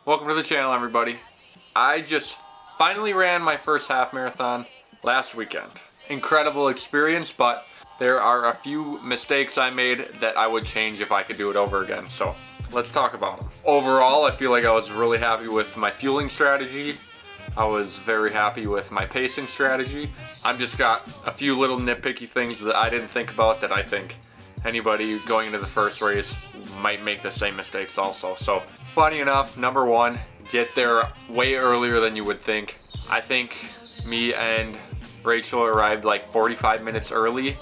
Welcome to the channel, everybody. I just finally ran my first half marathon last weekend. Incredible experience, but there are a few mistakes I made that I would change if I could do it over again. So let's talk about them. Overall, I feel like I was really happy with my fueling strategy. I was very happy with my pacing strategy. I've just got a few little nitpicky things that I didn't think about that I think anybody going into the first race might make the same mistakes also. So funny enough, number one, get there way earlier than you would think. I think me and Rachel arrived like 45 minutes early,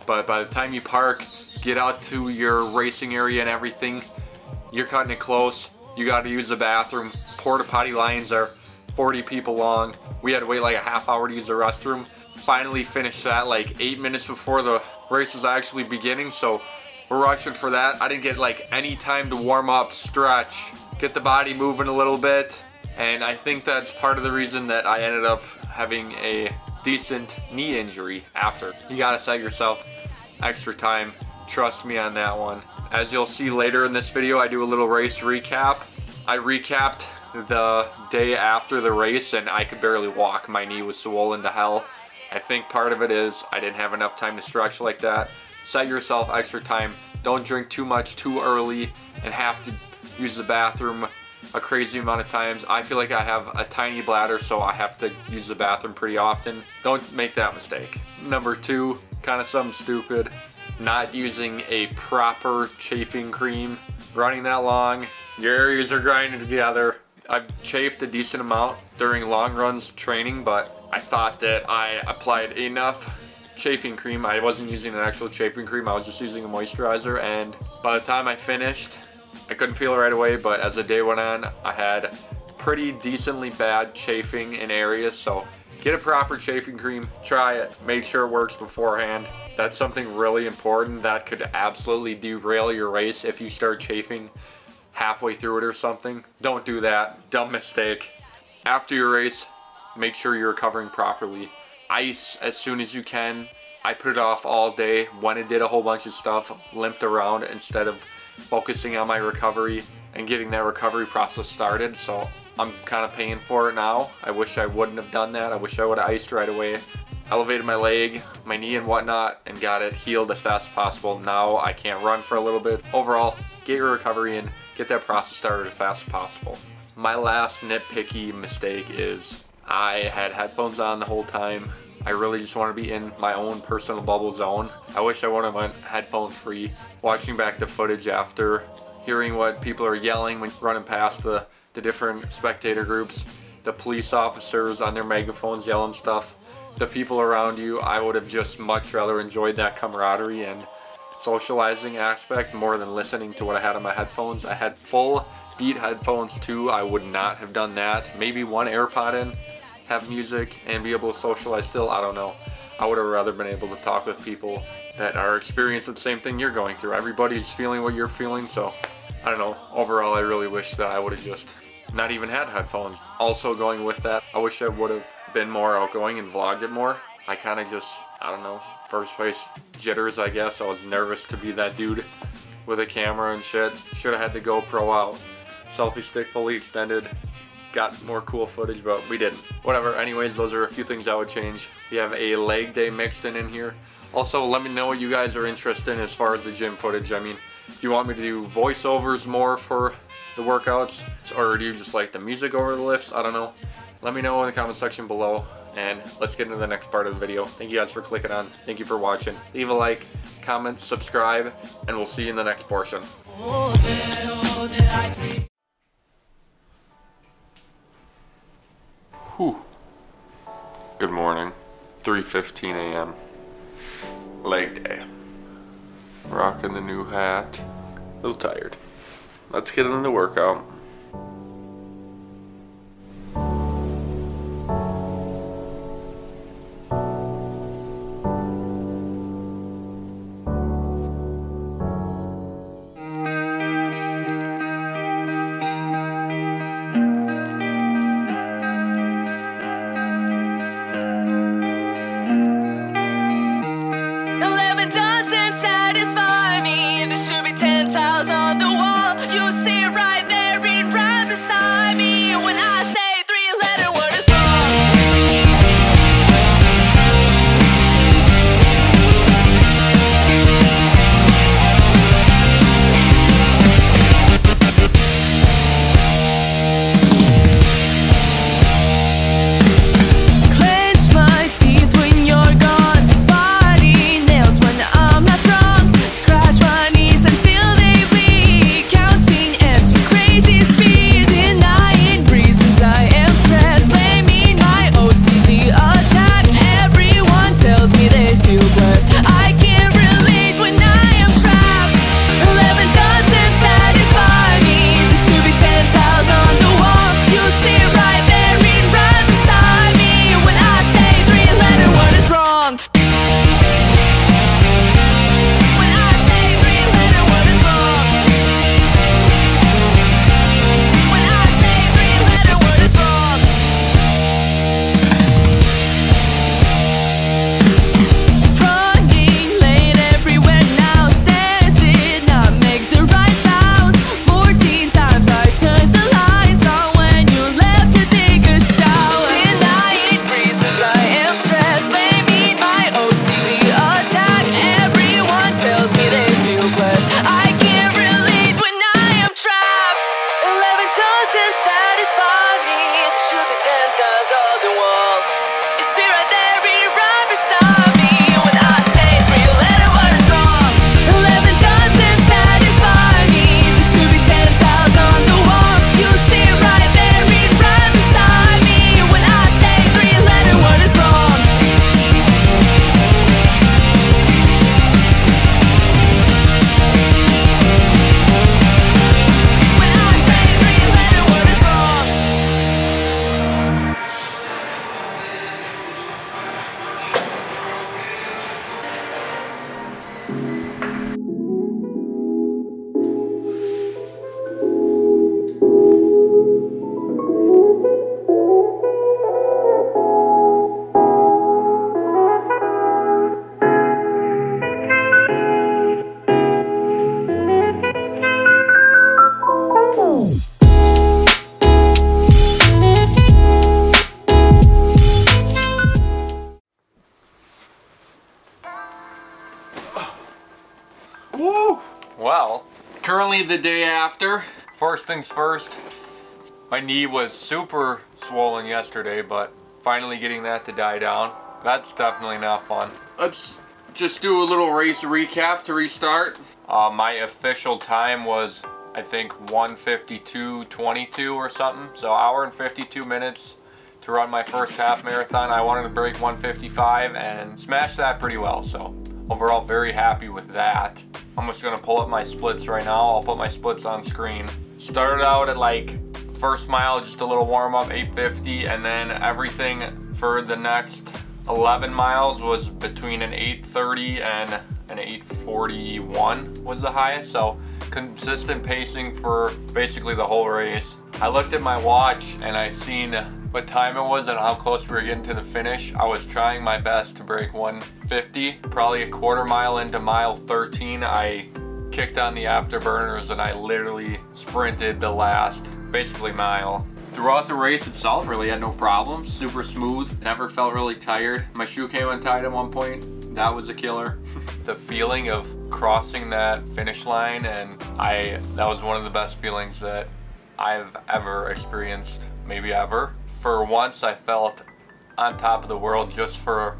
but by the time you park, get out to your racing area and everything, you're cutting it close. You got to use the bathroom. Porta potty lines are 40 people long. We had to wait like a half hour to use the restroom. Finally finished that like 8 minutes before the race was actually beginning, so we're rushing for that. I didn't get like any time to warm up, stretch, get the body moving a little bit, and I think that's part of the reason that I ended up having a decent knee injury after. You gotta set yourself extra time, trust me on that one. As you'll see later in this video, I do a little race recap. I recapped the day after the race and I could barely walk. My knee was swollen to hell. I think part of it is I didn't have enough time to stretch like that. Set yourself extra time. Don't drink too much too early and have to use the bathroom a crazy amount of times. I feel like I have a tiny bladder, so I have to use the bathroom pretty often. Don't make that mistake. Number two, kind of something stupid. Not using a proper chafing cream. Running that long, your areas are grinding together. I've chafed a decent amount during long runs training, but I thought that I applied enough chafing cream. I wasn't using an actual chafing cream, I was just using a moisturizer, and by the time I finished, I couldn't feel it right away, but as the day went on, I had pretty decently bad chafing in areas, so get a proper chafing cream, try it, make sure it works beforehand. That's something really important that could absolutely derail your race if you start chafing halfway through it or something. Don't do that, dumb mistake. After your race, make sure you're recovering properly. Ice as soon as you can. I put it off all day, went and did a whole bunch of stuff, limped around instead of focusing on my recovery and getting that recovery process started. So I'm kind of paying for it now. I wish I wouldn't have done that. I wish I would have iced right away. Elevated my leg, my knee and whatnot, and got it healed as fast as possible. Now I can't run for a little bit. Overall, get your recovery in, get that process started as fast as possible. My last nitpicky mistake is I had headphones on the whole time. I really just want to be in my own personal bubble zone. I wish I would have went headphone free. Watching back the footage after, hearing what people are yelling when running past the different spectator groups, the police officers on their megaphones yelling stuff, the people around you, I would have just much rather enjoyed that camaraderie and socializing aspect more than listening to what I had on my headphones. I had full beat headphones too. I would not have done that. Maybe one AirPod in, have music and be able to socialize still. I don't know. I would have rather been able to talk with people that are experiencing the same thing you're going through. Everybody's feeling what you're feeling, so I don't know. Overall, I really wish that I would have just not even had headphones. Also going with that, I wish I would have been more outgoing and vlogged it more. I kind of just, I don't know, first place jitters, I guess. I was nervous to be that dude with a camera and shit. Should have had the GoPro out. Selfie stick fully extended. Got more cool footage, but we didn't. Whatever, anyways, those are a few things I would change. We have a leg day mixed in here. Also, let me know what you guys are interested in as far as the gym footage. I mean, do you want me to do voiceovers more for the workouts, or do you just like the music over the lifts? I don't know. Let me know in the comment section below, and let's get into the next part of the video. Thank you guys for clicking on. Thank you for watching. Leave a like, comment, subscribe, and we'll see you in the next portion. Whew. Good morning. 3:15 a.m. Leg day. Rocking the new hat. A little tired. Let's get into the workout. Satisfy me. There should be 10 tiles on the wall. You see it right there. doesn't satisfy me. It should be 10 times on the wall. You see right there, reading right beside me. When I say 3-letter word is wrong, 11 doesn't satisfy me. It should be 10 times on the wall. You see right there, reading right beside me. When I say 3-letter word is wrong. When I say 3-letter word is wrong. Woo! Well, currently the day after. First things first, my knee was super swollen yesterday, but finally getting that to die down. That's definitely not fun. Let's just do a little race recap to restart. My official time was, I think, 1:52:22 or something. So hour and 52 minutes to run my first half marathon. I wanted to break 1:55 and smash that pretty well. So overall, very happy with that. I'm just gonna pull up my splits right now. I'll put my splits on screen. Started out at like first mile, just a little warm up, 8:50, and then everything for the next 11 miles was between an 8:30 and an 8:41 was the highest. So consistent pacing for basically the whole race. I looked at my watch and I seen what time it was and how close we were getting to the finish. I was trying my best to break 1:50. Probably a quarter mile into mile 13, I kicked on the afterburners and I literally sprinted the last, basically, mile. Throughout the race itself, really had no problems. Super smooth, never felt really tired. My shoe came untied at one point. That was a killer. The feeling of crossing that finish line, and that was one of the best feelings that I've ever experienced, maybe ever. For once, I felt on top of the world just for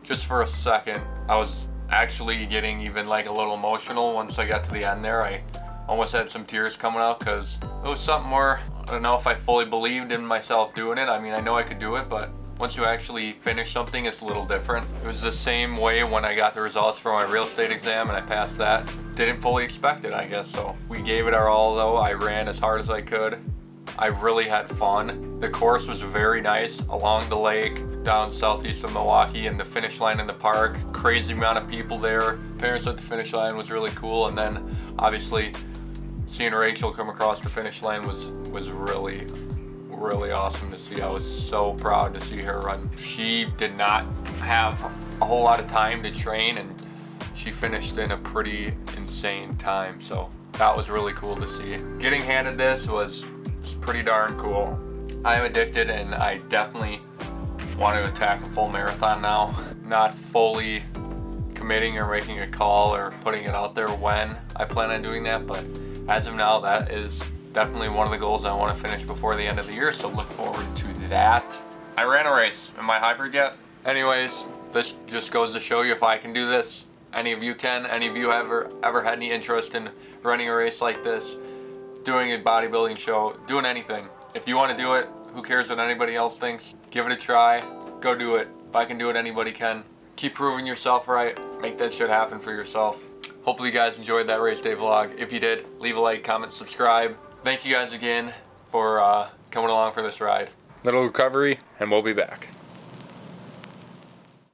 a second. I was actually getting even like a little emotional once I got to the end there. I almost had some tears coming out because it was something where I don't know if I fully believed in myself doing it. I mean, I know I could do it, but once you actually finish something, it's a little different. It was the same way when I got the results for my real estate exam and I passed that. Didn't fully expect it, I guess, so we gave it our all though. I ran as hard as I could. I really had fun. The course was very nice along the lake, down southeast of Milwaukee, and the finish line in the park. Crazy amount of people there. Parents at the finish line was really cool, and then obviously seeing Rachel come across the finish line was really awesome to see. I was so proud to see her run. She did not have a whole lot of time to train, and she finished in a pretty insane time, so that was really cool to see. Getting handed this was pretty darn cool. I am addicted and I definitely want to attack a full marathon now. Not fully committing or making a call or putting it out there when I plan on doing that, but as of now, that is definitely one of the goals I want to finish before the end of the year, so look forward to that. I ran a race. Am I hybrid yet? Anyways, this just goes to show you if I can do this, any of you can. Any of you ever had any interest in running a race like this, doing a bodybuilding show, doing anything. If you want to do it, who cares what anybody else thinks? Give it a try. Go do it. If I can do it, anybody can. Keep proving yourself right. Make that shit happen for yourself. Hopefully you guys enjoyed that race day vlog. If you did, leave a like, comment, subscribe. Thank you guys again for coming along for this ride. Little recovery and we'll be back.